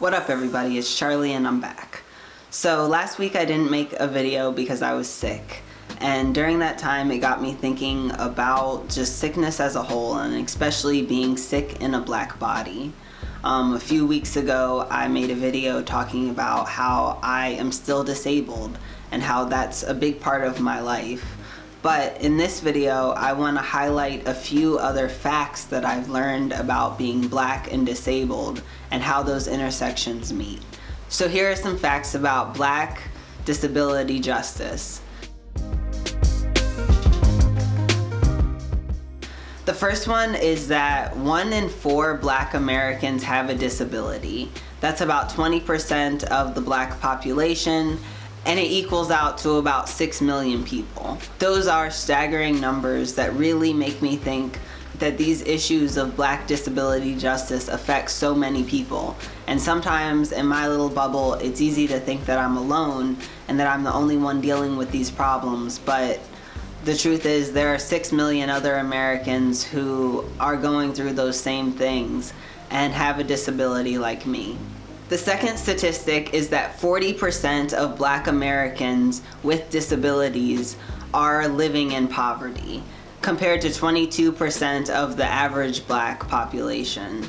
What up everybody, it's Charlie and I'm back. So last week I didn't make a video because I was sick, and during that time it got me thinking about just sickness as a whole, and especially being sick in a black body. A few weeks ago I made a video talking about how I am still disabled and how that's a big part of my life. But in this video, I want to highlight a few other facts that I've learned about being black and disabled and how those intersections meet. So here are some facts about black disability justice. The first one is that 1 in 4 black Americans have a disability. That's about 20% of the black population, and it equals out to about 6 million people. Those are staggering numbers that really make me think that these issues of black disability justice affect so many people. And sometimes in my little bubble, it's easy to think that I'm alone and that I'm the only one dealing with these problems, but the truth is there are 6 million other Americans who are going through those same things and have a disability like me. The second statistic is that 40% of black Americans with disabilities are living in poverty, compared to 22% of the average black population.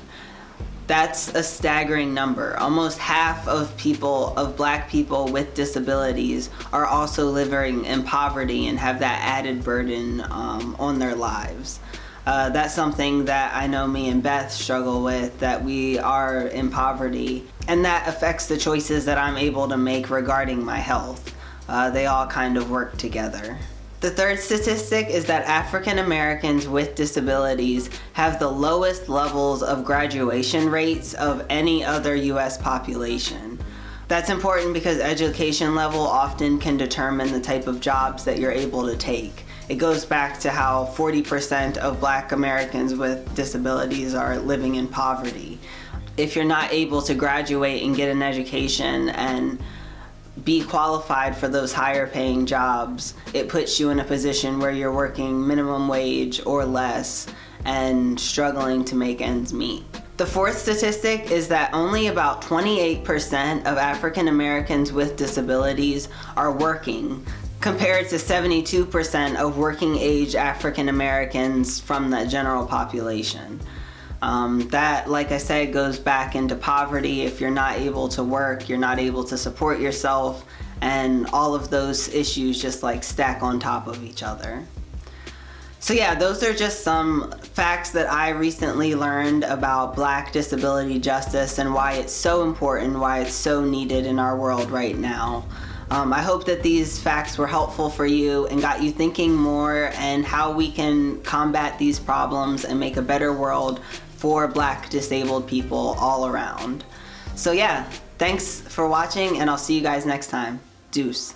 That's a staggering number. Almost half of black people with disabilities are also living in poverty and have that added burden on their lives. That's something that I know me and Beth struggle with, that we are in poverty, and that affects the choices that I'm able to make regarding my health. They all kind of work together. The third statistic is that African Americans with disabilities have the lowest levels of graduation rates of any other US population. That's important because education level often can determine the type of jobs that you're able to take. It goes back to how 40% of black Americans with disabilities are living in poverty. If you're not able to graduate and get an education and be qualified for those higher paying jobs, it puts you in a position where you're working minimum wage or less and struggling to make ends meet. The fourth statistic is that only about 28% of African Americans with disabilities are working, compared to 72% of working age African Americans from the general population. That, like I said, goes back into poverty. If you're not able to work, you're not able to support yourself, and all of those issues just like stack on top of each other. So yeah, those are just some facts that I recently learned about black disability justice and why it's so important, why it's so needed in our world right now. I hope that these facts were helpful for you and got you thinking more and how we can combat these problems and make a better world for black disabled people all around. So yeah, thanks for watching, and I'll see you guys next time. Deuce.